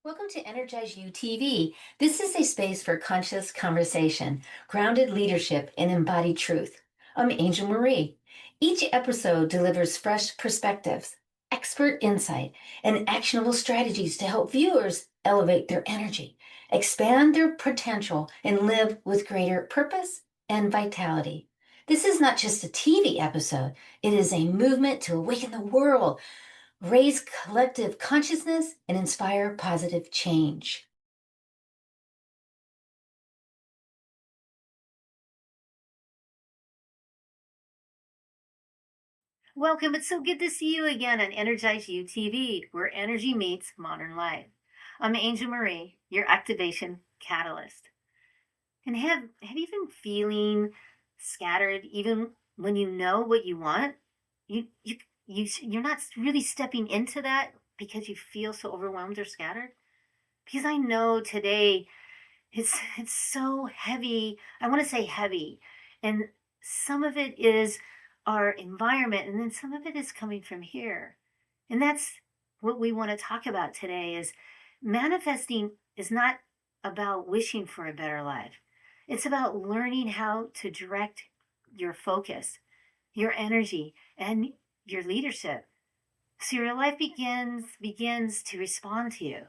Welcome to EnergizeUtv. This is a space for conscious conversation, grounded leadership, and embodied truth. I'm Angel Marie. Each episode delivers fresh perspectives, expert insight, and actionable strategies to help viewers elevate their energy, expand their potential, and live with greater purpose and vitality. This is not just a TV episode, it is a movement to awaken the world, raise collective consciousness, and inspire positive change. Welcome. It's so good to see you again on Energize You TV, where energy meets modern life. I'm Angel Marie, your activation catalyst. And have you been feeling scattered even when you know what you want? You're not really stepping into that because you feel so overwhelmed or scattered? Because I know today it's so heavy. I want to say heavy. And some of it is our environment, and then some of it is coming from here. And that's what we want to talk about today is manifesting is not about wishing for a better life. It's about learning how to direct your focus, your energy, and your leadership. So your life begins to respond to you.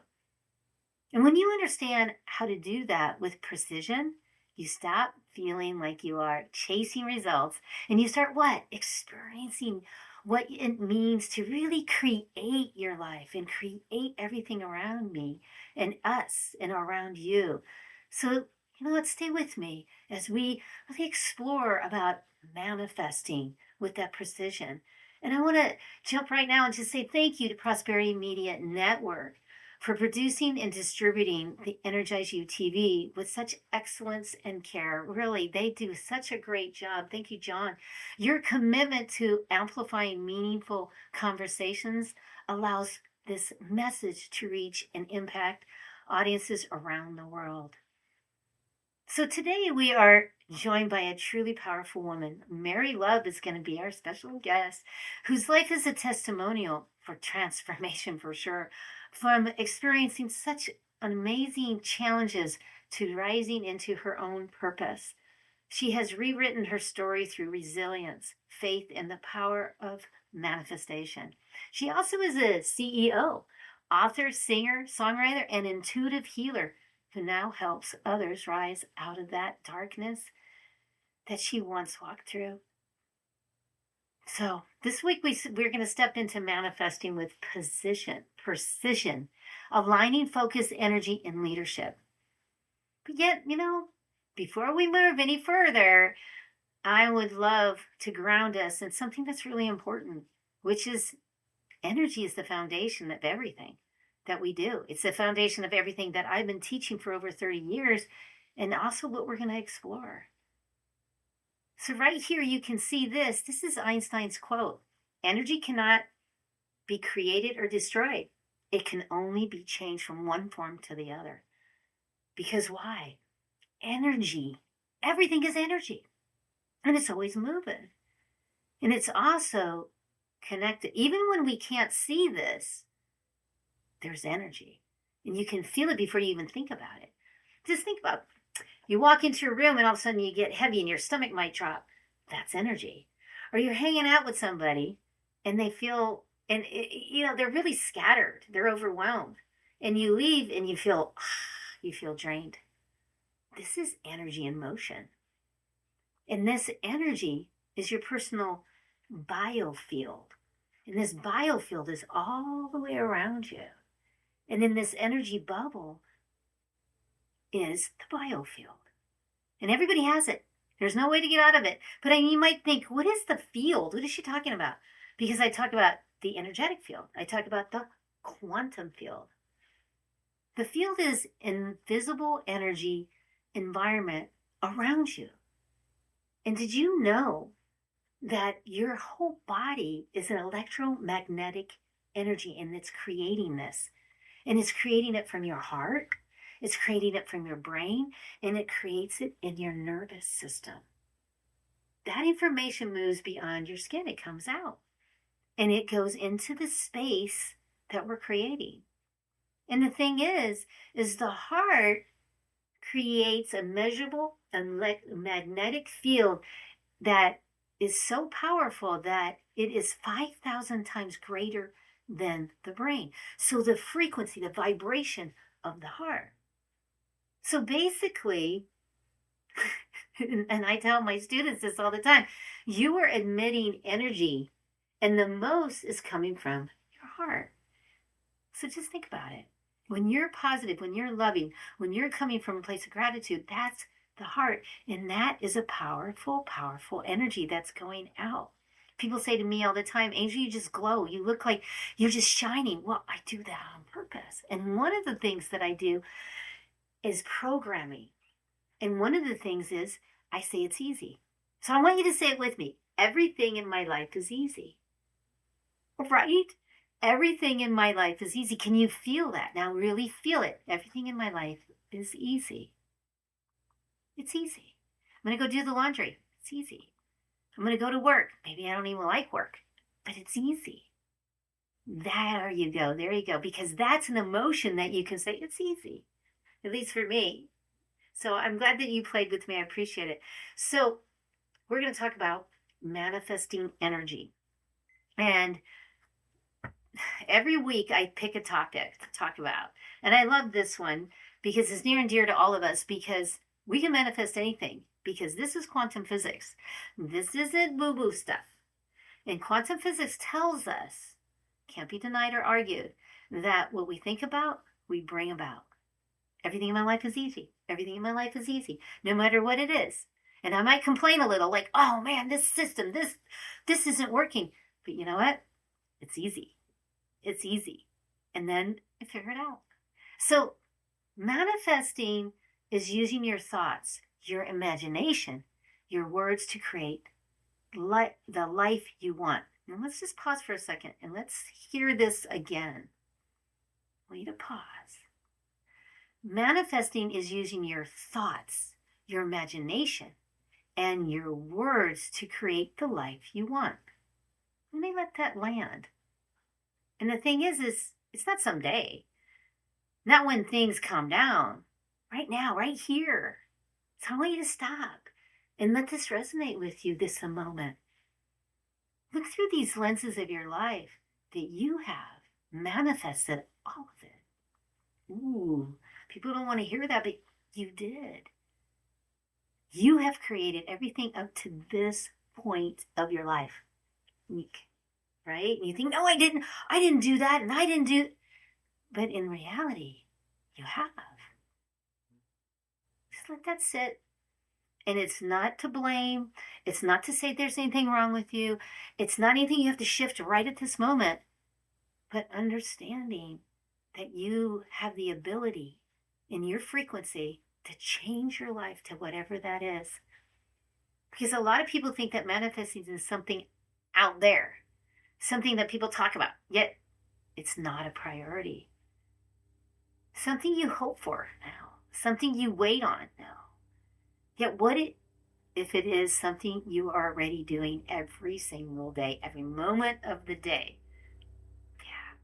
And when you understand how to do that with precision, you stop feeling like you are chasing results and you start what? Experiencing what it means to really create your life and create everything around me and us and around you. So, let's stay with me as we really explore about manifesting with that precision. And I want to jump right now and just say thank you to Prosperity Media Network for producing and distributing the Energize You TV with such excellence and care. Really, they do such a great job. Thank you, John. Your commitment to amplifying meaningful conversations allows this message to reach and impact audiences around the world. So today we are joined by a truly powerful woman. Mary Love is going to be our special guest, whose life is a testimonial for transformation for sure, from experiencing such amazing challenges to rising into her own purpose. She has rewritten her story through resilience, faith, and the power of manifestation. She also is a CEO, author, singer, songwriter, and intuitive healer who now helps others rise out of that darkness that she once walked through. So this week we're going to step into manifesting with precision, aligning focus, energy, and leadership. But yet, before we move any further, I would love to ground us in something that's really important, which is energy is the foundation of everything that we do. It's the foundation of everything that I've been teaching for over 30 years, and also what we're going to explore. So right here, you can see this. This is Einstein's quote. Energy cannot be created or destroyed. It can only be changed from one form to the other. Because why? Energy. Everything is energy. And it's always moving. And it's also connected. Even when we can't see this, there's energy. And you can feel it before you even think about it. Just think about you walk into a room and all of a sudden you get heavy and your stomach might drop. That's energy. Or you're hanging out with somebody and they feel, and they're really scattered. They're overwhelmed. And you leave and you feel drained. This is energy in motion. And this energy is your personal biofield. And this biofield is all the way around you. And in this energy bubble is the biofield. And everybody has it. There's no way to get out of it. But you might think, what is the field? What is she talking about? Because I talk about the energetic field. I talk about the quantum field. The field is invisible energy environment around you. And did you know that your whole body is an electromagnetic energy and it's creating this? And it's creating it from your heart, it's creating it from your brain, and it creates it in your nervous system. That information moves beyond your skin. It comes out. And it goes into the space that we're creating. And the thing is the heart creates a measurable magnetic field that is so powerful that it is 5,000 times greater than the brain. So the frequency, the vibration of the heart. So basically, and I tell my students this all the time, you are emitting energy, and the most is coming from your heart. So just think about it. When you're positive, when you're loving, when you're coming from a place of gratitude, that's the heart. And that is a powerful, powerful energy that's going out. People say to me all the time, Angel, you just glow. You look like you're just shining. Well, I do that on purpose. And one of the things that I do is programming. And one of the things is I say it's easy. So I want you to say it with me. Everything in my life is easy. Right? Everything in my life is easy. Can you feel that? Now really feel it. Everything in my life is easy. It's easy. I'm going to go do the laundry. It's easy. I'm going to go to work. Maybe I don't even like work, but it's easy. There you go. There you go. Because that's an emotion that you can say, it's easy. At least for me. So I'm glad that you played with me. I appreciate it. So we're going to talk about manifesting energy. And every week I pick a topic to talk about. And I love this one because it's near and dear to all of us, because we can manifest anything, because this is quantum physics. This isn't boo-boo stuff. And quantum physics tells us, can't be denied or argued, that what we think about, we bring about. Everything in my life is easy. Everything in my life is easy, no matter what it is. And I might complain a little, like, oh man, this system, this isn't working. But you know what? It's easy. It's easy. And then I figure it out. So manifesting is using your thoughts, your imagination, your words to create the life you want. Now let's just pause for a second and let's hear this again. Way to pause. Manifesting is using your thoughts, your imagination, and your words to create the life you want. Let me let that land. And the thing is it's not someday. Not when things calm down. Right now, right here. So I want you to stop and let this resonate with you this moment. Look through these lenses of your life that you have manifested all of it. Ooh, people don't want to hear that, but you did. You have created everything up to this point of your life. Right? And you think, no, I didn't do that, and I didn't do. But in reality, you have. Just let that sit. And it's not to blame. It's not to say there's anything wrong with you. It's not anything you have to shift right at this moment. But understanding that you have the ability in your frequency to change your life to whatever that is. Because a lot of people think that manifesting is something out there, something that people talk about, yet it's not a priority. Something you hope for now, something you wait on now. Yet what if it is something you are already doing every single day, every moment of the day? Yeah.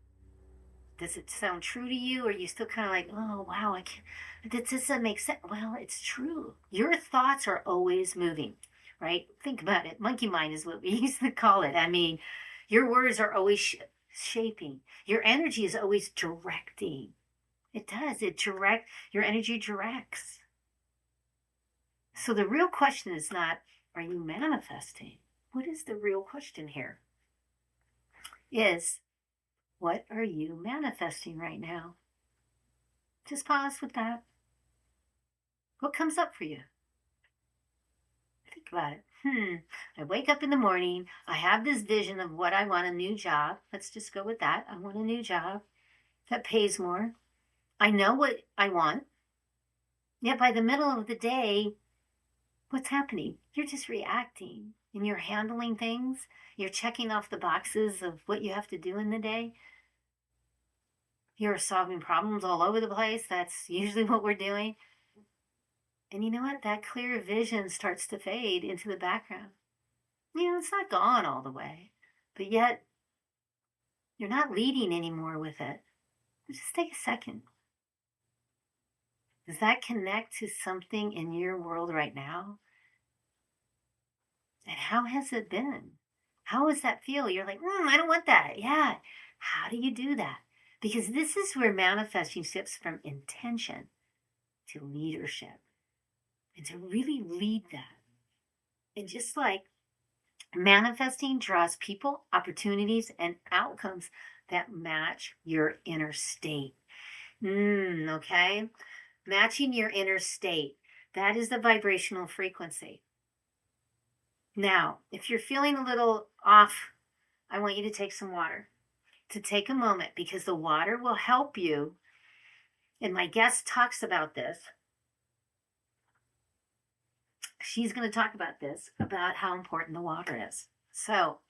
Does it sound true to you? Or are you still kind of like, oh, wow, I can't, this doesn't make sense? Well, it's true. Your thoughts are always moving, right? Think about it. Monkey mind is what we used to call it. I mean, your words are always shaping. Your energy is always directing. It does. Your energy directs. So the real question is not, are you manifesting? What is the real question here? Is, what are you manifesting right now? Just pause with that. What comes up for you? Think about it. I wake up in the morning. I have this vision of what I want, a new job. Let's just go with that. I want a new job that pays more. I know what I want. Yet by the middle of the day, what's happening? You're just reacting and you're handling things. You're checking off the boxes of what you have to do in the day. You're solving problems all over the place. That's usually what we're doing. And you know what? That clear vision starts to fade into the background. You know, it's not gone all the way, but yet you're not leading anymore with it. Just take a second. Does that connect to something in your world right now? And how has it been? How does that feel? You're like, I don't want that. Yeah. How do you do that? Because this is where manifesting shifts from intention to leadership and to really lead that. And just like manifesting draws people, opportunities, and outcomes that match your inner state. Okay. Matching your inner state. That is the vibrational frequency. Now, if you're feeling a little off, I want you to take some water. To take a moment, because the water will help you. And my guest talks about this. She's going to talk about this, about how important the water is. So,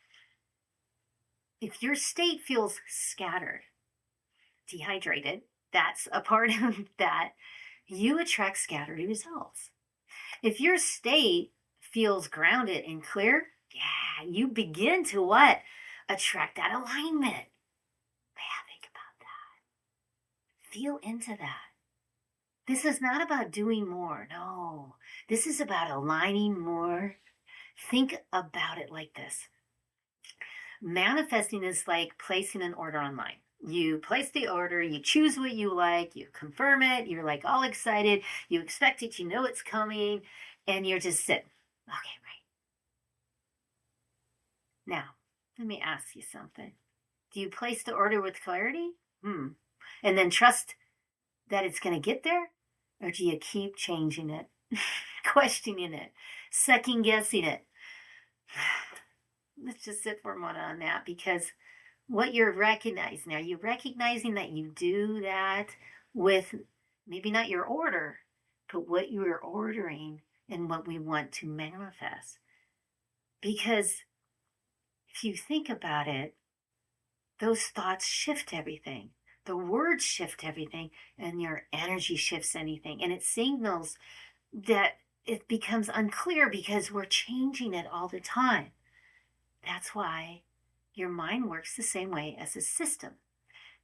if your state feels scattered, dehydrated, that's a part of that. You attract scattered results. If your state feels grounded and clear, you begin to what? Attract that alignment. Think about that. Feel into that. This is not about doing more. No, this is about aligning more. Think about it like this. Manifesting is like placing an order online. You place the order, you choose what you like, you confirm it, you're like all excited, you expect it, you know it's coming, and you're just sitting. Okay, right. Now, let me ask you something. Do you place the order with clarity? And then trust that it's going to get there? Or do you keep changing it, questioning it, second guessing it? Let's just sit for a moment on that, because what you're recognizing, are you recognizing that you do that with maybe not your order, but what you are ordering and what we want to manifest? Because if you think about it, those thoughts shift everything. The words shift everything, and your energy shifts anything. And it signals that it becomes unclear because we're changing it all the time. That's why your mind works the same way as a system.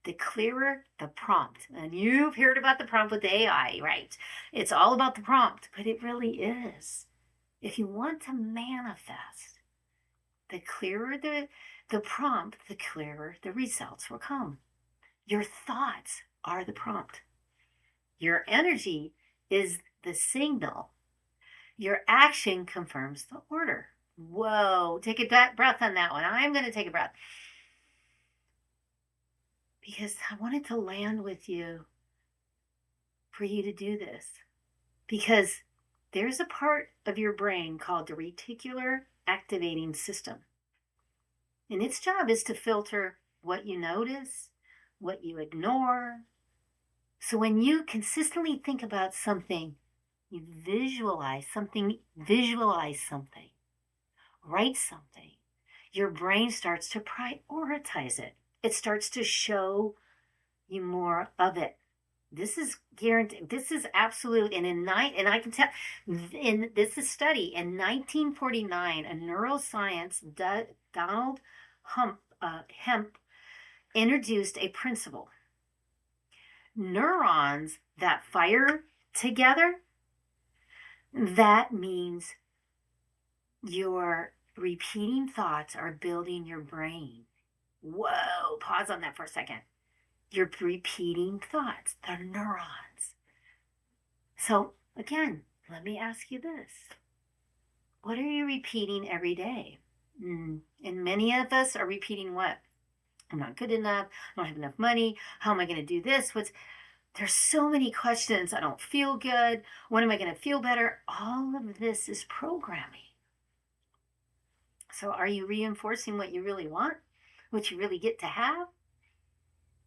The clearer the prompt, and you've heard about the prompt with AI, right? It's all about the prompt, but it really is. If you want to manifest, the clearer the prompt, the clearer the results will come. Your thoughts are the prompt. Your energy is the signal. Your action confirms the order. Whoa, take a breath on that one. I'm going to take a breath. Because I wanted to land with you for you to do this. Because there's a part of your brain called the reticular activating system. And its job is to filter what you notice, what you ignore. So when you consistently think about something, you visualize something, write something, your brain starts to prioritize it. It starts to show you more of it. This is guaranteed. This is absolute. And I can tell, this is study in 1949, a neuroscience, Donald Hemp introduced a principle. Neurons that fire together, that means your repeating thoughts are building your brain. Whoa, pause on that for a second. Your repeating thoughts, they're neurons. So again, let me ask you this. What are you repeating every day? And many of us are repeating what? I'm not good enough. I don't have enough money. How am I going to do this? There's so many questions. I don't feel good. When am I going to feel better? All of this is programming. So are you reinforcing what you really want? What you really get to have?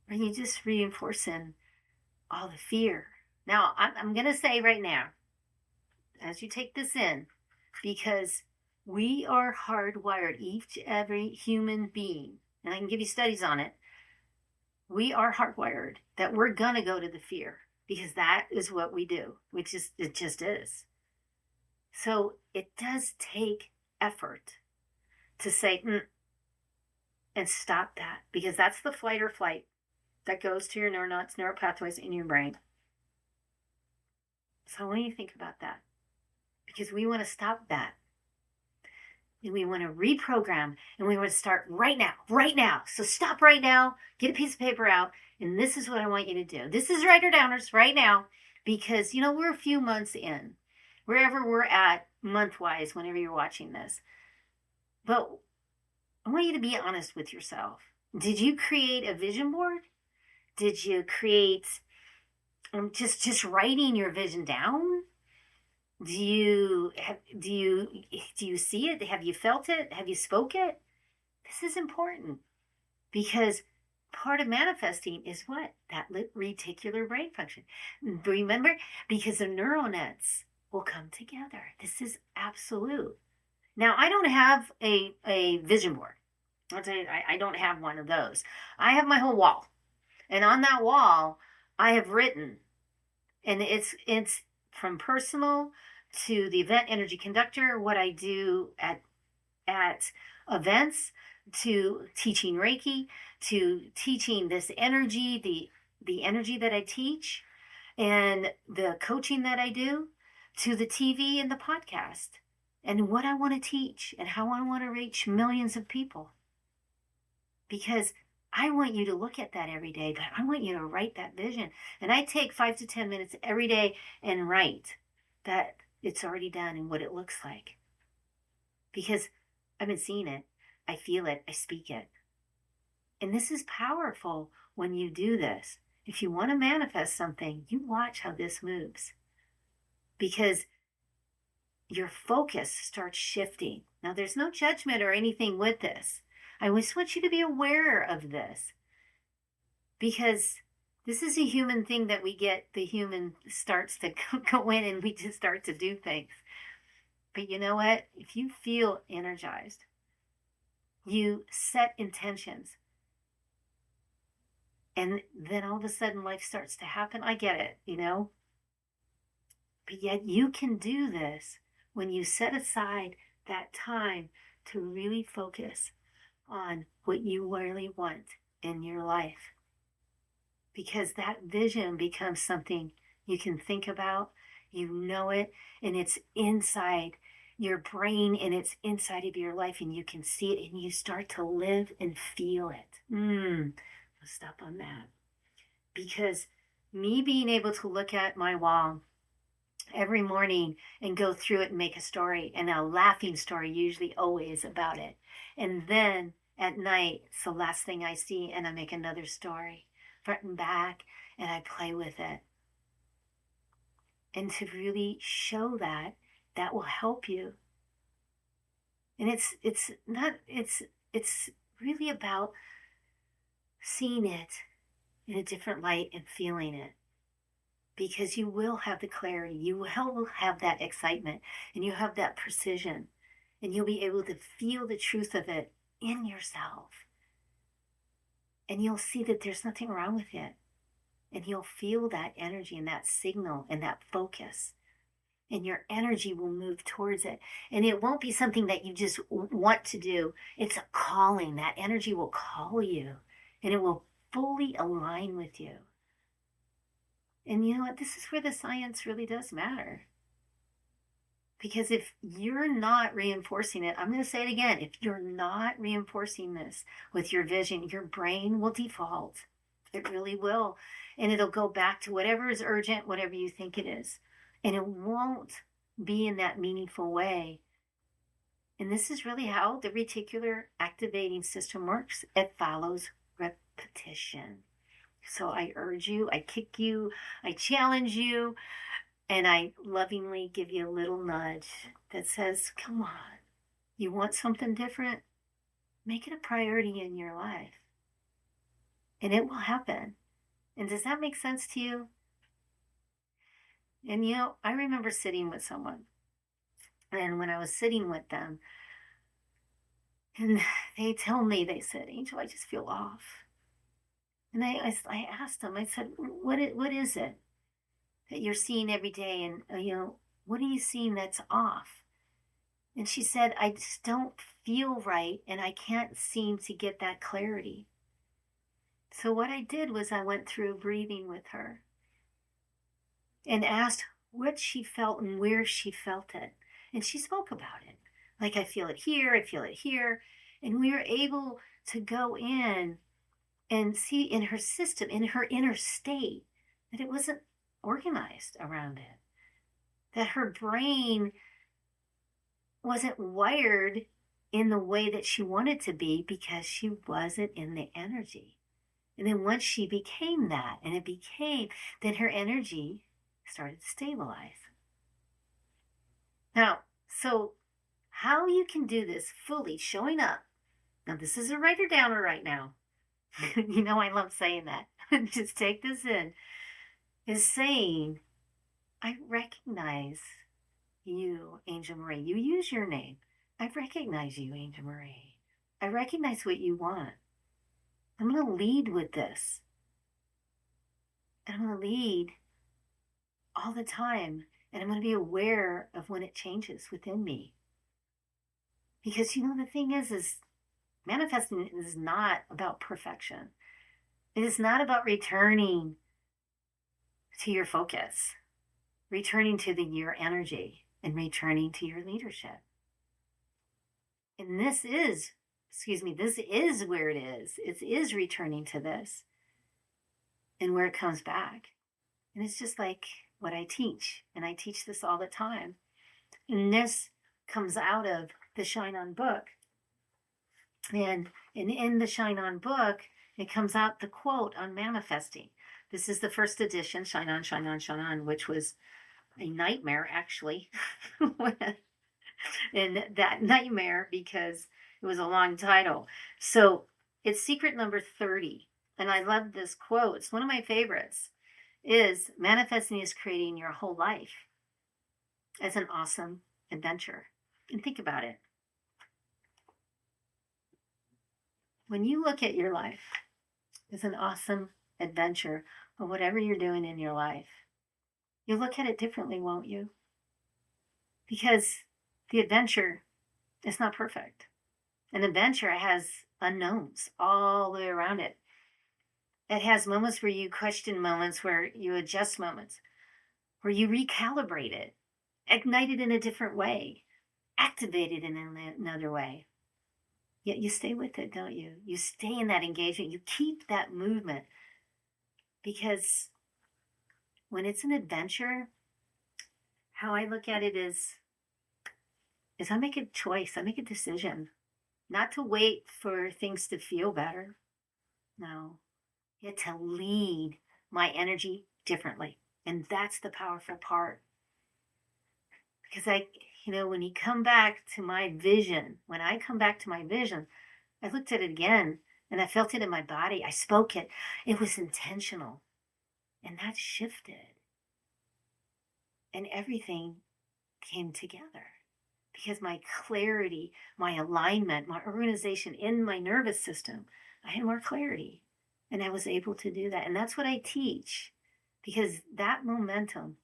Or are you just reinforcing all the fear? Now, I'm going to say right now, as you take this in, because we are hardwired, each every human being, and I can give you studies on it, we are hardwired that we're going to go to the fear, because that is what we do. It just is. So it does take effort to say, and stop that, because that's the flight or flight. that goes to your neural pathways in your brain. So I want you to think about that, because we want to stop that. And we want to reprogram, and we want to start right now, right now. So stop right now, get a piece of paper out, and this is what I want you to do. This is writer downers right now, because, we're a few months in, wherever we're at month-wise, whenever you're watching this. But I want you to be honest with yourself. Did you create a vision board? Did you create just writing your vision down? Do you see it? Have you felt it? Have you spoke it? This is important, because part of manifesting is what? That reticular brain function. Remember? Because the neural nets will come together. This is absolute. Now, I don't have a vision board. I'll tell you, I don't have one of those. I have my whole wall. And on that wall, I have written, and it's from personal to the event energy conductor, what I do at events, to teaching Reiki, to teaching this energy, the energy that I teach, and the coaching that I do, to the TV and the podcast, and what I want to teach and how I want to reach millions of people. Because I want you to look at that every day, but I want you to write that vision. And I take 5 to 10 minutes every day and write that it's already done and what it looks like. Because I've been seeing it, I feel it, I speak it. And this is powerful when you do this. If you want to manifest something, you watch how this moves. Because your focus starts shifting. Now, there's no judgment or anything with this. I just want you to be aware of this, because this is a human thing that we get. The human starts to go in and we just start to do things. But you know what? If you feel energized, you set intentions, and then all of a sudden life starts to happen. I get it, But yet you can do this when you set aside that time to really focus on what you really want in your life. Because that vision becomes something you can think about, it, and it's inside your brain, and it's inside of your life, and you can see it, and you start to live and feel it. Let's stop on that. Because me being able to look at my wall every morning and go through it and make a story, and a laughing story, usually always about it. And then at night, it's the last thing I see, and I make another story, front and back, and I play with it. And to really show that will help you. And it's really about seeing it in a different light and feeling it. Because you will have the clarity, you will have that excitement, and you have that precision, and you'll be able to feel the truth of it in yourself. And you'll see that there's nothing wrong with it. And you'll feel that energy and that signal and that focus. And your energy will move towards it. And it won't be something that you just want to do. It's a calling. That energy will call you, and it will fully align with you. And you know what? This is where the science really does matter. Because if you're not reinforcing it, I'm going to say it again, if you're not reinforcing this with your vision, your brain will default. It really will. And it'll go back to whatever is urgent, whatever you think it is. And it won't be in that meaningful way. And this is really how the reticular activating system works. It follows repetition. So I urge you, I kick you, I challenge you, and I lovingly give you a little nudge that says, come on, you want something different? Make it a priority in your life. And it will happen. And does that make sense to you? And I remember sitting with someone. And when I was sitting with them, and they said, Angel, I just feel off. And I asked them, I said, what is it that you're seeing every day? And, what are you seeing that's off? And she said, I just don't feel right, and I can't seem to get that clarity. So what I did was I went through breathing with her and asked what she felt and where she felt it. And she spoke about it. Like, I feel it here, I feel it here. And we were able to go in and see in her system, in her inner state, that it wasn't organized around it, that her brain wasn't wired in the way that she wanted to be because she wasn't in the energy. And then once she became that, and it became, then her energy started to stabilize. Now, so how you can do this fully showing up. Now, this is a writer downer right now. You know, I love saying that. Just take this in. Is saying, I recognize you, Angel Marie. You use your name. I recognize you, Angel Marie. I recognize what you want. I'm going to lead with this. And I'm going to lead all the time. And I'm going to be aware of when it changes within me. Because, you know, the thing is manifesting is not about perfection. It is not about returning to your focus, returning to your energy, and returning to your leadership. And this is where it is. It is returning to this and where it comes back. And it's just like what I teach. And I teach this all the time. And this comes out of the Shine On book. And in the Shine On book, it comes out the quote on manifesting. This is the first edition, Shine On, Shine On, Shine On, which was a nightmare, actually. And that nightmare because it was a long title. So it's secret number 30. And I love this quote. It's one of my favorites. Is manifesting is creating your whole life as an awesome adventure. And think about it. When you look at your life as an awesome adventure or whatever you're doing in your life, you'll look at it differently, won't you? Because the adventure is not perfect. An adventure has unknowns all the way around it. It has moments where you question, moments where you adjust, moments where you recalibrate it, ignite it in a different way, activate it in another way. Yet you stay with it, don't you? You stay in that engagement. You keep that movement. Because when it's an adventure, how I look at it is I make a choice. I make a decision. Not to wait for things to feel better. No. Yet to lead my energy differently. And that's the powerful part. Because when you come back to my vision, when I come back to my vision, I looked at it again and I felt it in my body. I spoke it. It was intentional. And that shifted. And everything came together. Because my clarity, my alignment, my organization in my nervous system, I had more clarity. And I was able to do that. And that's what I teach. Because that momentum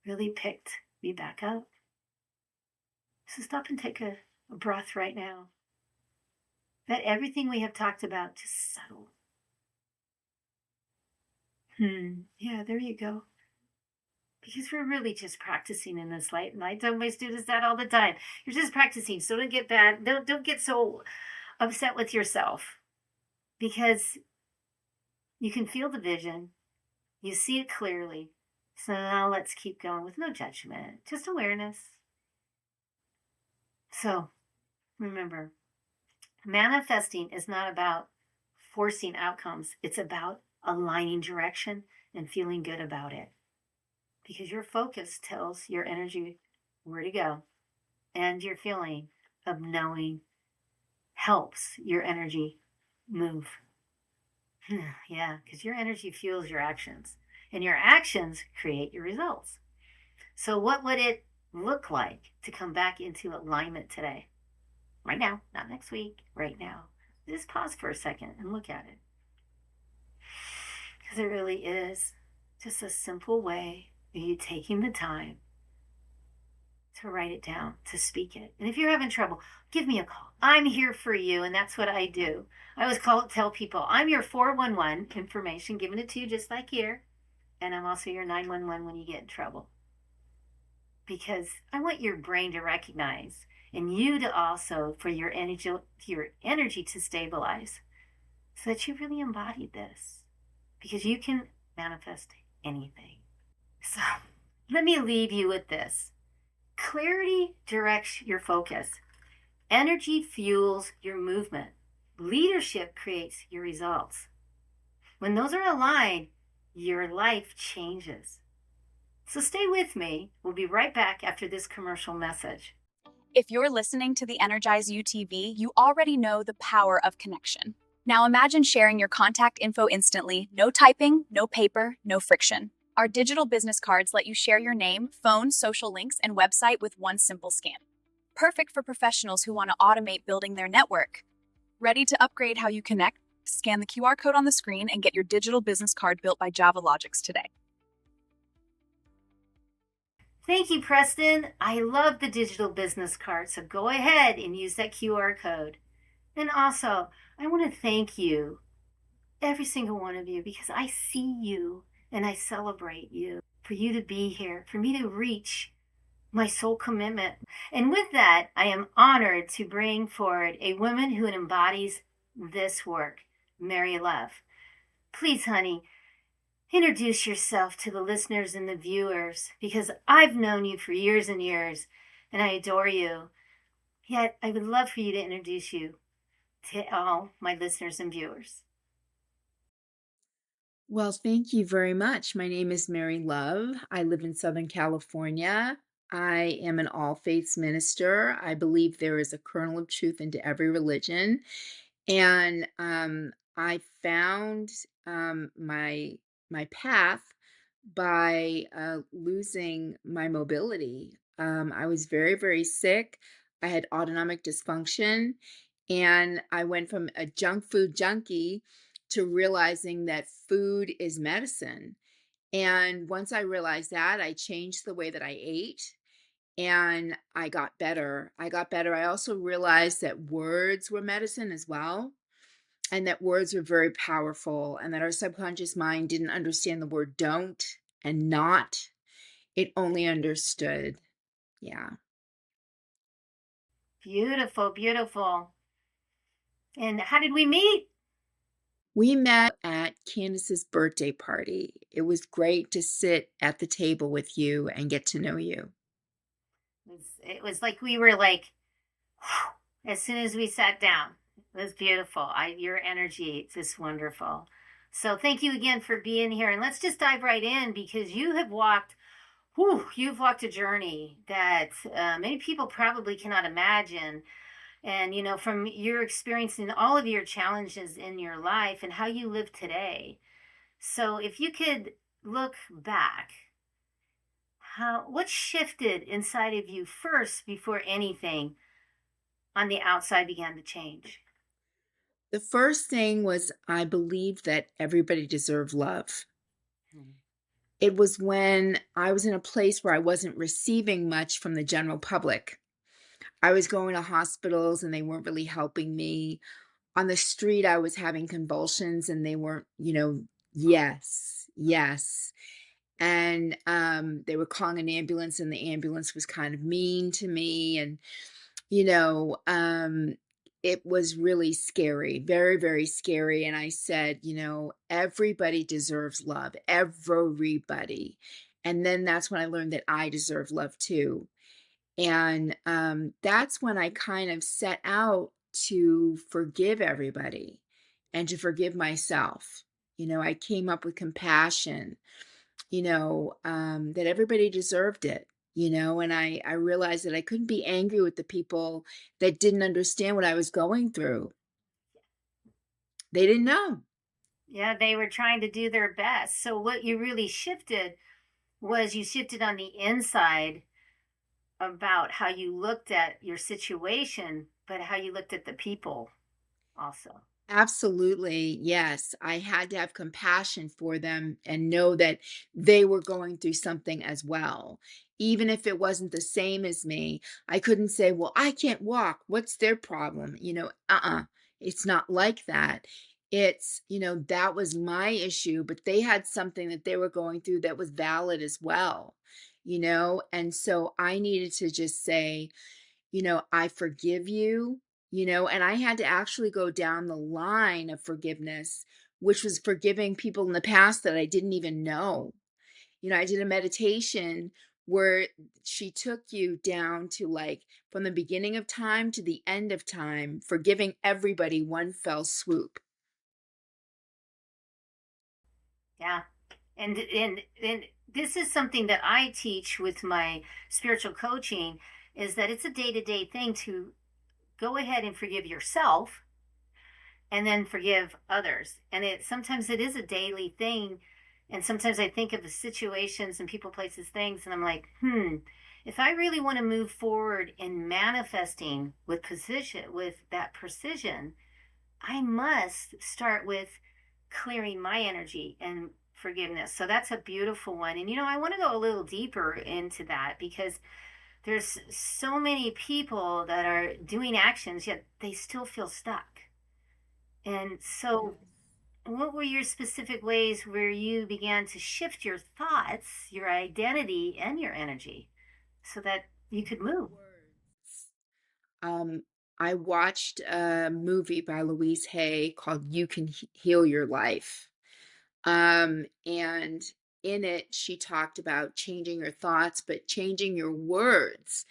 really picked me back up. So stop and take a breath right now. Let everything we have talked about just settle. Yeah, there you go. Because we're really just practicing in this light. And I tell my students that all the time. You're just practicing. So don't get bad. Don't get so upset with yourself. Because you can feel the vision. You see it clearly. So now let's keep going with no judgment. Just awareness. So remember, manifesting is not about forcing outcomes. It's about aligning direction and feeling good about it. Because your focus tells your energy where to go. And your feeling of knowing helps your energy move. Yeah, because your energy fuels your actions. And your actions create your results. So what would it look like to come back into alignment today? Right now, not next week, right now. Just pause for a second and look at it. Because it really is just a simple way of you taking the time to write it down, to speak it. And if you're having trouble, give me a call. I'm here for you, and that's what I do. I always tell people, I'm your 411 information, giving it to you just like here, and I'm also your 911 when you get in trouble. Because I want your brain to recognize, and you to also, for your energy to stabilize, so that you really embodied this. Because you can manifest anything. So let me leave you with this. Clarity directs your focus. Energy fuels your movement. Leadership creates your results. When those are aligned, your life changes. So stay with me. We'll be right back after this commercial message. If you're listening to the EnergizeUtv, you already know the power of connection. Now imagine sharing your contact info instantly. No typing, no paper, no friction. Our digital business cards let you share your name, phone, social links, and website with one simple scan. Perfect for professionals who want to automate building their network. Ready to upgrade how you connect? Scan the QR code on the screen and get your digital business card built by Java Logics today. Thank you, Preston. I love the digital business card, so go ahead and use that QR code. And also, I want to thank you, every single one of you, because I see you and I celebrate you, for you to be here, for me to reach my soul commitment. And with that, I am honored to bring forward a woman who embodies this work, Mary Love. Please, honey, introduce yourself to the listeners and the viewers, because I've known you for years and years, and I adore you. Yet, I would love for you to introduce you to all my listeners and viewers. Well, thank you very much. My name is Mary Love. I live in Southern California. I am an all faiths minister. I believe there is a kernel of truth into every religion. And I found my path by losing my mobility. I was very, very sick. I had autonomic dysfunction, and I went from a junk food junkie to realizing that food is medicine. And once I realized that, I changed the way that I ate and I got better. I got better. I also realized that words were medicine as well, and that words were very powerful, and that our subconscious mind didn't understand the word don't and not. It only understood. Yeah. Beautiful, beautiful. And how did we meet? We met at Candace's birthday party. It was great to sit at the table with you and get to know you. It was like we were like, whew, as soon as we sat down. It was beautiful. Your energy is just wonderful. So thank you again for being here. And let's just dive right in, because you've walked a journey that many people probably cannot imagine. And, from your experience in all of your challenges in your life and how you live today. So if you could look back, what shifted inside of you first before anything on the outside began to change? The first thing was I believed that everybody deserved love. It was when I was in a place where I wasn't receiving much from the general public. I was going to hospitals and they weren't really helping me. On the street, I was having convulsions and they weren't, yes, yes. And they were calling an ambulance and the ambulance was kind of mean to me. And, you know, um, it was really scary, very, very scary. And I said, everybody deserves love, everybody. And then that's when I learned that I deserve love too. And that's when I kind of set out to forgive everybody and to forgive myself. I came up with compassion, that everybody deserved it, and I realized that I couldn't be angry with the people that didn't understand what I was going through. They didn't know. Yeah, they were trying to do their best. So what you really shifted was you shifted on the inside about how you looked at your situation, but how you looked at the people also. Absolutely, yes. I had to have compassion for them and know that they were going through something as well. Even if it wasn't the same as me, I couldn't say, "Well, I can't walk. What's their problem?" It's not like that. That was my issue, but they had something that they were going through that was valid as well, And so I needed to just say, I forgive you, and I had to actually go down the line of forgiveness, which was forgiving people in the past that I didn't even know. I did a meditation where she took you down to like from the beginning of time to the end of time, forgiving everybody one fell swoop. Yeah. And this is something that I teach with my spiritual coaching, is that it's a day-to-day thing to go ahead and forgive yourself and then forgive others. And it sometimes it is a daily thing. And sometimes I think of the situations and people, places, things, and I'm like, if I really want to move forward in manifesting with that precision, I must start with clearing my energy and forgiveness. So that's a beautiful one. And I want to go a little deeper into that, because there's so many people that are doing actions yet they still feel stuck. And Yes. so what were your specific ways where you began to shift your thoughts, your identity, and your energy so that you could move? Words. Um, I watched a movie by Louise Hay called You Can Heal Your Life. And in it, she talked about changing your thoughts, but changing your words.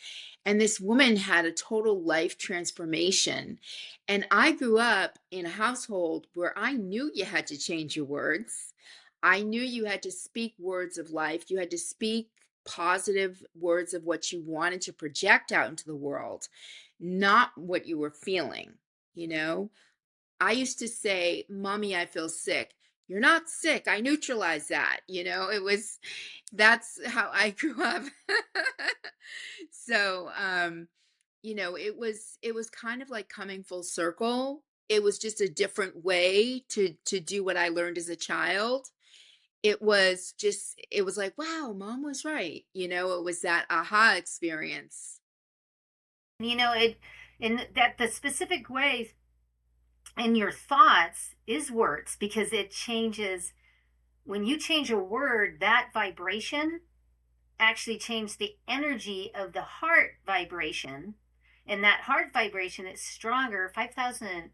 And this woman had a total life transformation. And I grew up in a household where I knew you had to change your words. I knew you had to speak words of life. You had to speak positive words of what you wanted to project out into the world, not what you were feeling, you know? I used to say, "Mommy, I feel sick." "You're not sick. I neutralize that." That's how I grew up. So, it was kind of like coming full circle. It was just a different way to do what I learned as a child. It was like, "Wow, mom was right." It was that aha experience. It in that the specific ways in your thoughts is words, because it changes. When you change a word, that vibration actually changes the energy of the heart vibration. And that heart vibration is stronger, 5,000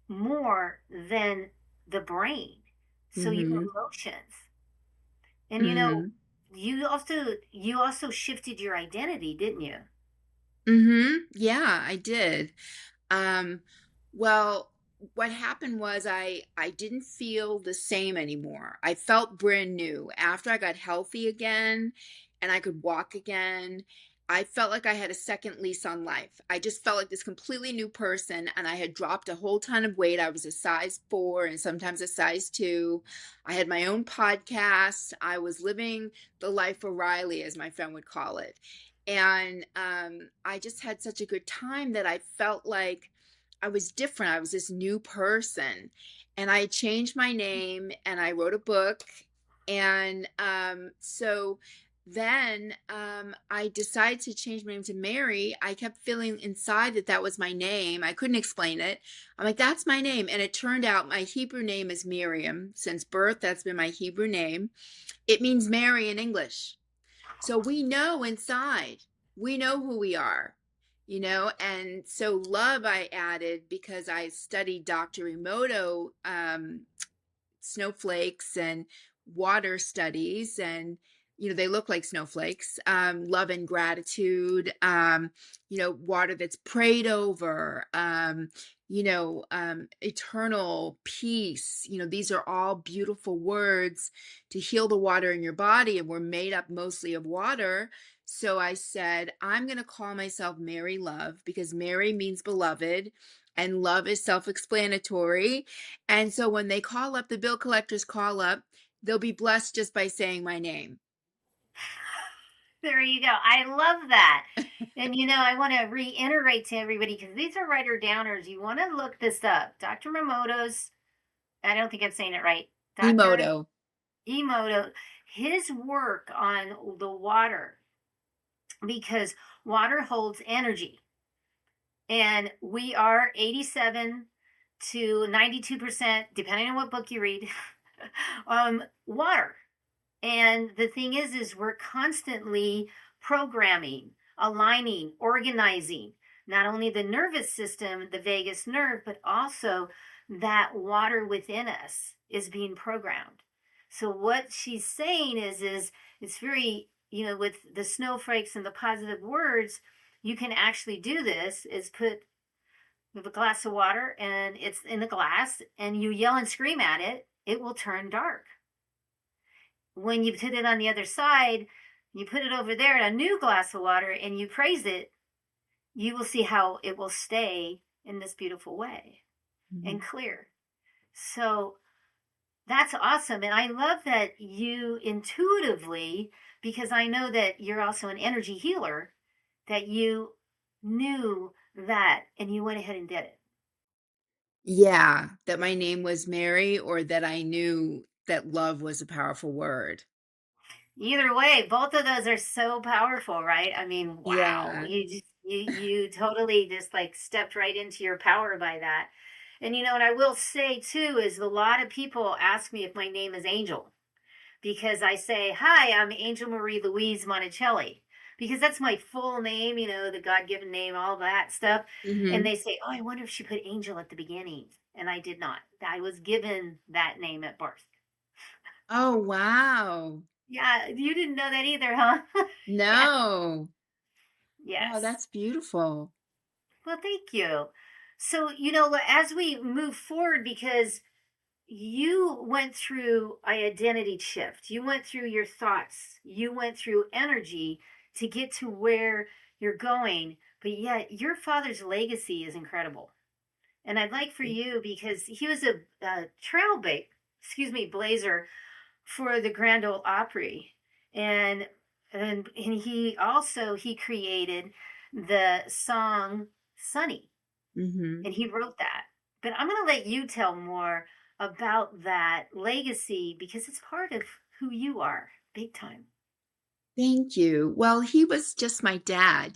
more than the brain. So your Mhm. emotions. And Mhm. you also shifted your identity, didn't you? Mhm. Yeah, I did. Um, well, what happened was I didn't feel the same anymore. I felt brand new. After I got healthy again and I could walk again, I felt like I had a second lease on life. I just felt like this completely new person and I had dropped a whole ton of weight. I was a size 4 and sometimes a size 2. I had my own podcast. I was living the life O'Reilly, as my friend would call it. And I just had such a good time that I felt like I was different. I was this new person. And I changed my name and I wrote a book. And so then I decided to change my name to Mary. I kept feeling inside that that was my name. I couldn't explain it. I'm like, that's my name. And it turned out my Hebrew name is Miriam. Since birth, that's been my Hebrew name. It means Mary in English. So we know inside, we know who we are, and so love I added because I studied Dr. Emoto snowflakes and water studies, and they look like snowflakes. Love and gratitude, water that's prayed over, eternal peace. These are all beautiful words to heal the water in your body, and we're made up mostly of water. So I said, I'm going to call myself Mary Love, because Mary means beloved and love is self-explanatory. And so when they call up, the bill collectors call up, they'll be blessed just by saying my name. There you go. I love that. And I want to reiterate to everybody because these are writer downers. You want to look this up. Dr. Momoto's, I don't think I'm saying it right. Dr. Emoto. Emoto, his work on the water, because water holds energy. And we are 87 to 92%, depending on what book you read, water. And the thing is we're constantly programming, aligning, organizing not only the nervous system, the vagus nerve, but also that water within us is being programmed. So what she's saying is it's very, with the snowflakes and the positive words, you can actually do this is put with a glass of water and it's in the glass and you yell and scream at it, it will turn dark. When you put it on the other side, you put it over there in a new glass of water and you praise it, you will see how it will stay in this beautiful way Mhm. and clear. So that's awesome. And I love that you intuitively, because I know that you're also an energy healer, that you knew that and you went ahead and did it. Yeah, that my name was Mary or that I knew that love was a powerful word. Either way, both of those are so powerful, right? I mean, wow. Yeah. You totally just like stepped right into your power by that. And what I will say too is a lot of people ask me if my name is Angel because I say, "Hi, I'm Angel Marie Louise Monticelli." Because that's my full name, the God-given name, all that stuff. And Mhm. they say, "Oh, I wonder if she put Angel at the beginning." And I did not. I was given that name at birth. Oh, wow. Yeah, you didn't know that either, huh? Yeah. No. Oh, Yes. that's beautiful. Well, thank you. So, as we move forward, because you went through an identity shift, you went through your thoughts, you went through energy to get to where you're going, but yet your father's legacy is incredible. And I'd like for you, because he was a blazer for the Grand Ole Opry, and he created the song "Sunny," Mhm. and he wrote that. But I'm going to let you tell more about that legacy because it's part of who you are, big time. Thank you. Well, he was just my dad,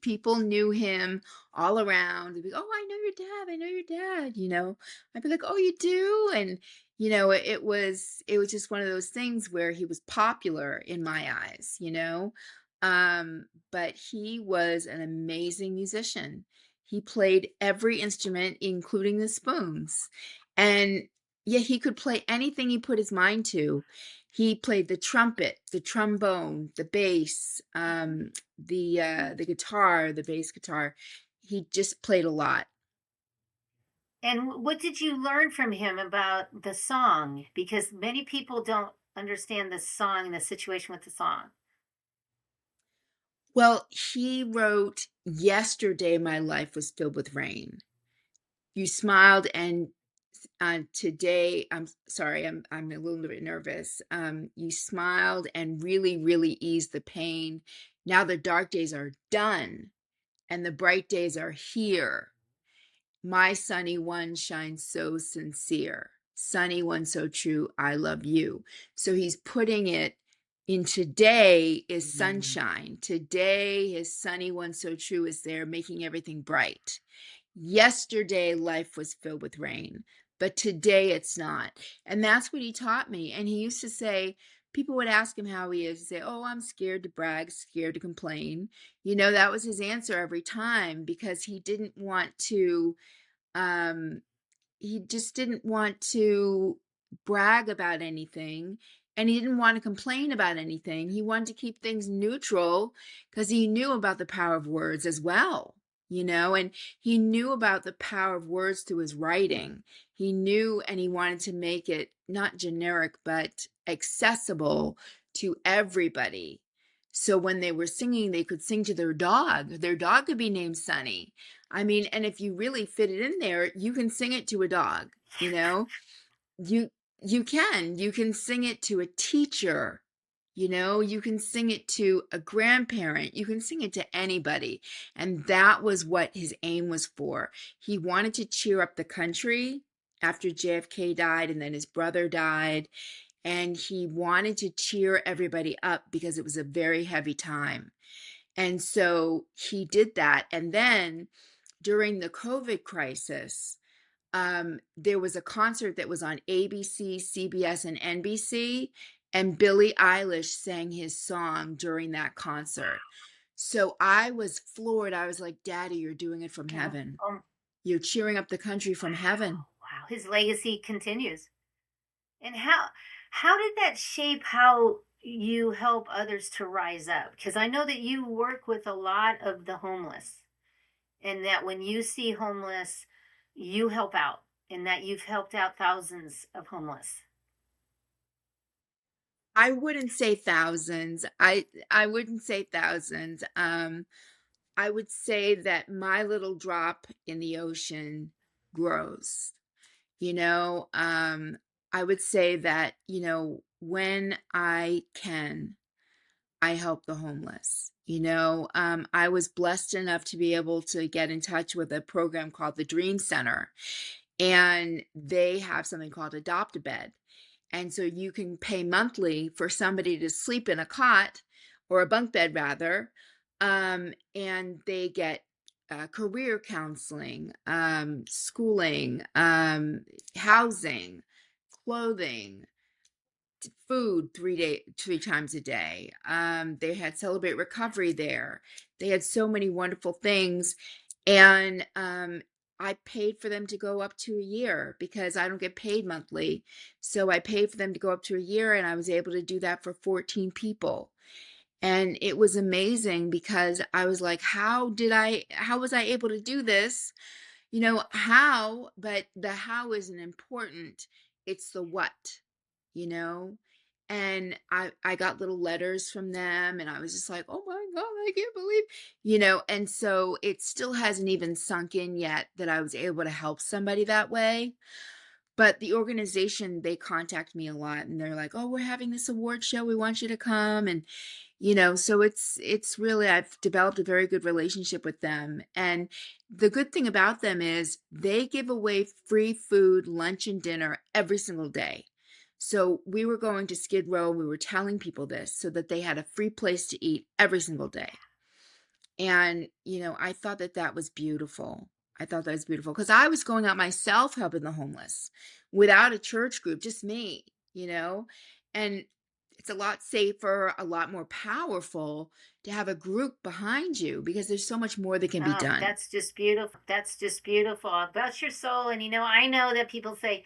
people knew him all around. They'd be, "Oh, I know your dad. I know your dad," I'd be like, "Oh, you do?" And it was just one of those things where he was popular in my eyes. But he was an amazing musician. He played every instrument, including the spoons. And yeah, he could play anything he put his mind to. He played the trumpet, the trombone, the bass, the guitar, the bass guitar. He just played a lot. And what did you learn from him about the song? Because many people don't understand the song and the situation with the song. Well, he wrote, "Yesterday my life was filled with rain. You smiled and today sorry, I'm a little bit nervous. You smiled and really, really eased the pain. Now the dark days are done and the bright days are here. My sunny one shines so sincere. Sunny one so true, I love you." So he's putting it in today is sunshine. Today, his sunny one so true is there, making everything bright. Yesterday, life was filled with rain, but today it's not. And that's what he taught me. And he used to say, people would ask him how he is, he'd say, "Oh, I'm scared to brag, scared to complain." That was his answer every time because um, he just didn't want to brag about anything and he didn't want to complain about anything. He wanted to keep things neutral because he knew about the power of words as well, and he knew about the power of words through his writing. He knew and he wanted to make it not generic but accessible to everybody. So when they were singing, they could sing to their dog. Their dog could be named Sunny. I mean, and if you really fit it in there, you can sing it to a dog, you know? You you can sing it to a teacher, You can sing it to a grandparent, you can sing it to anybody. And that was what his aim was for. He wanted to cheer up the country after JFK died and then his brother died. And he wanted to cheer everybody up because it was a very heavy time. And so he did that. And then during the COVID crisis, there was a concert that was on ABC, CBS, and NBC, and Billie Eilish sang his song during that concert. So I was floored. I was like, Daddy, you're doing it from Yeah. heaven. You're cheering up the country from heaven. Wow. His legacy continues. And how did that shape how you help others to rise up? Because I know that you work with a lot of the homeless, and that when you see homeless, you help out, and that you've helped out thousands of homeless. I wouldn't say thousands. I wouldn't say thousands. I would say that my little drop in the ocean grows. You know, I would say that, when I can, I help the homeless. I was blessed enough to be able to get in touch with a program called the Dream Center, and they have something called Adopt a Bed. And so you can pay monthly for somebody to sleep in a cot or a bunk bed rather. And they get career counseling, schooling, housing, clothing, food 3 times a day. They had Celebrate Recovery there. They had so many wonderful things. And I paid for them to go up to a year because I don't get paid monthly. So I paid for them to go up to a year, and I was able to do that for 14 people. And it was amazing because I was like, how was I able to do this? How, but the how isn't important. It's the what, you know? And I got little letters from them, and I was just like, "Oh my God, I can't believe," and so it still hasn't even sunk in yet that I was able to help somebody that way. But the organization, they contact me a lot, and they're like, "Oh, we're having this award show. We want you to come." And so it's really, I've developed a very good relationship with them. And the good thing about them is they give away free food, lunch and dinner every single day. So we were going to Skid Row, we were telling people this so that they had a free place to eat every single day. And, I thought that that was beautiful. I thought that was beautiful because I was going out myself helping the homeless without a church group, just me, and it's a lot safer, a lot more powerful to have a group behind you because there's so much more that can be Oh, done. that's just beautiful. That's just beautiful. Bless your soul. And I know that people say,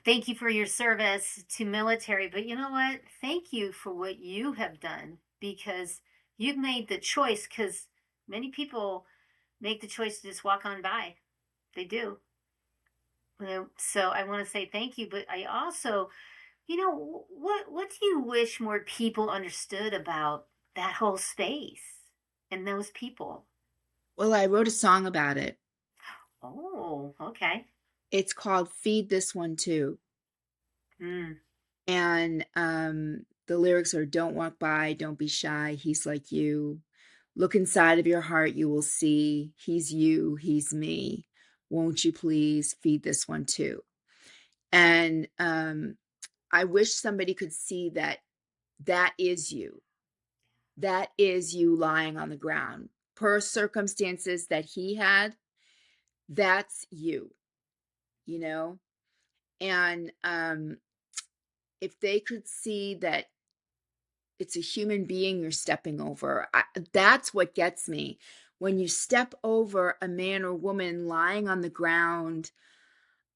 thank you for your service to military, but you know what? Thank you for what you have done, because you've made the choice, because many people make the choice to just walk on by. They do. So I want to say thank you, but I also, what do you wish more people understood about that whole space and those people? Well, I wrote a song about it. Oh, okay. It's called Feed This One Too. Mm. And the lyrics are, don't walk by, don't be shy, he's like you. Look inside of your heart, you will see he's you, he's me. Won't you please feed this one too? And I wish somebody could see that that is you. That is you lying on the ground. Per circumstances that he had, that's you know? And if they could see that it's a human being you're stepping over. That's what gets me. When you step over a man or woman lying on the ground.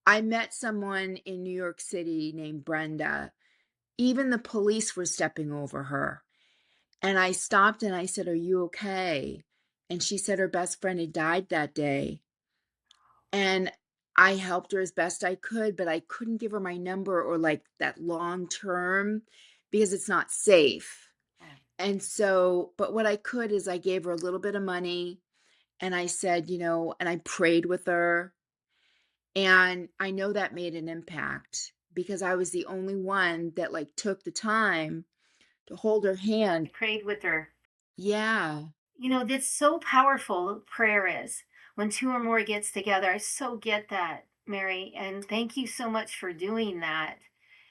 I met someone in New York City named Brenda. Even the police were stepping over her. And I stopped and I said, "Are you okay?" And she said her best friend had died that day. And I helped her as best I could, but I couldn't give her my number or like that long term because it's not safe. And so, but what I could is I gave her a little bit of money and I said, and I prayed with her. And I know that made an impact because I was the only one that like took the time to hold her hand. I prayed with her. Yeah. You know, that's so powerful, prayer is. When two or more gets together, I so get that, Mary. And thank you so much for doing that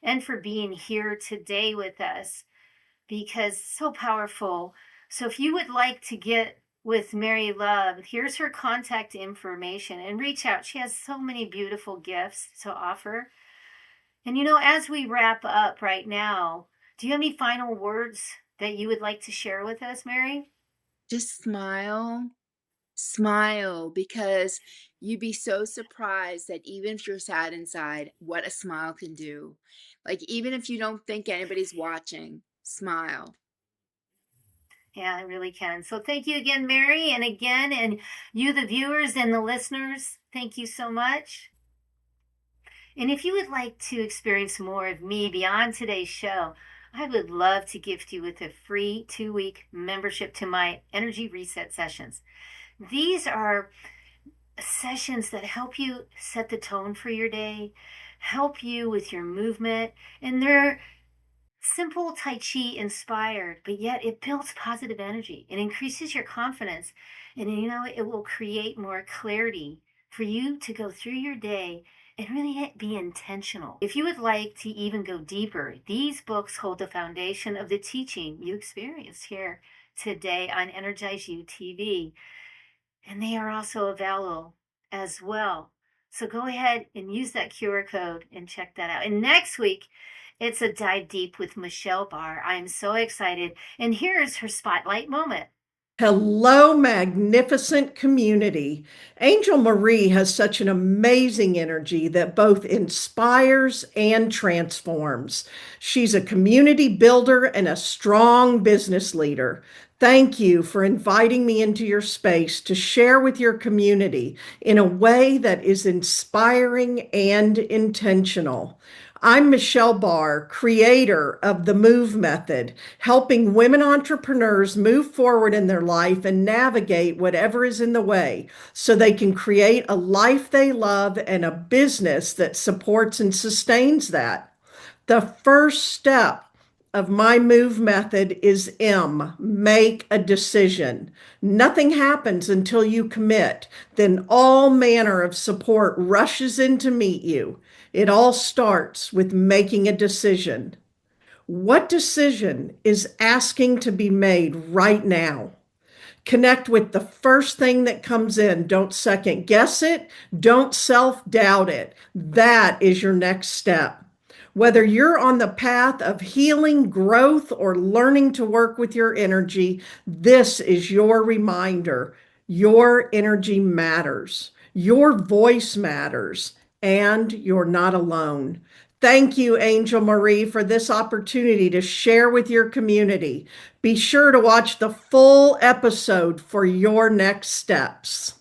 and for being here today with us because so powerful. So if you would like to get with Mary Love, here's her contact information and reach out. She has so many beautiful gifts to offer. And you know, as we wrap up right now, do you have any final words that you would like to share with us, Mary? Just smile. Smile, because you'd be so surprised that even if you're sad inside, what a smile can do. Like, even if you don't think anybody's watching, smile. Yeah, it really can. So thank you again, Mary. And again, and you, the viewers and the listeners, thank you so much. And if you would like to experience more of me beyond today's show, I would love to gift you with a free 2-week membership to my energy reset sessions. These are sessions that help you set the tone for your day, help you with your movement, and they're simple Tai Chi inspired, but yet it builds positive energy. It increases your confidence, and you know, it will create more clarity for you to go through your day and really be intentional. If you would like to even go deeper, these books hold the foundation of the teaching you experienced here today on Energize You TV, and they are also available as well. So go ahead and use that QR code and check that out. And next week, it's a dive deep with Michelle Barr. I am so excited. And here's her spotlight moment. Hello, magnificent community. Angel Marie has such an amazing energy that both inspires and transforms. She's a community builder and a strong business leader. Thank you for inviting me into your space to share with your community in a way that is inspiring and intentional. I'm Michelle Barr, creator of the Move Method, helping women entrepreneurs move forward in their life and navigate whatever is in the way so they can create a life they love and a business that supports and sustains that. The first step of my move method is M, make a decision. Nothing happens until you commit. Then all manner of support rushes in to meet you. It all starts with making a decision. What decision is asking to be made right now? Connect with the first thing that comes in. Don't second guess it. Don't self doubt it. That is your next step. Whether you're on the path of healing, growth, or learning to work with your energy, this is your reminder. Your energy matters. Your voice matters, and you're not alone. Thank you, Angel Marie, for this opportunity to share with your community. Be sure to watch the full episode for your next steps.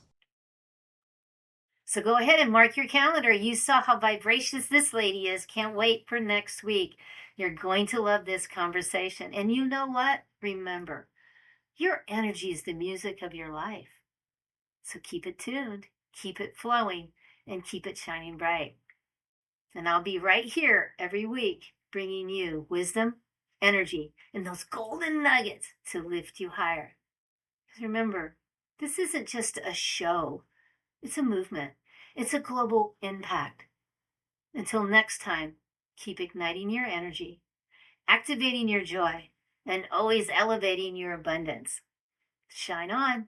So go ahead and mark your calendar. You saw how vivacious this lady is. Can't wait for next week. You're going to love this conversation. And you know what? Remember, your energy is the music of your life. So keep it tuned, keep it flowing, and keep it shining bright. And I'll be right here every week bringing you wisdom, energy, and those golden nuggets to lift you higher. Because remember, this isn't just a show, it's a movement, it's a global impact. Until next time, keep igniting your energy, activating your joy, and always elevating your abundance. Shine on.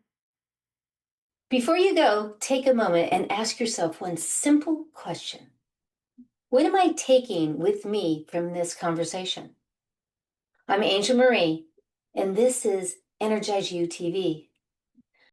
Before you go, take a moment and ask yourself one simple question. What am I taking with me from this conversation? I'm Angel Marie, and this is Energize You TV.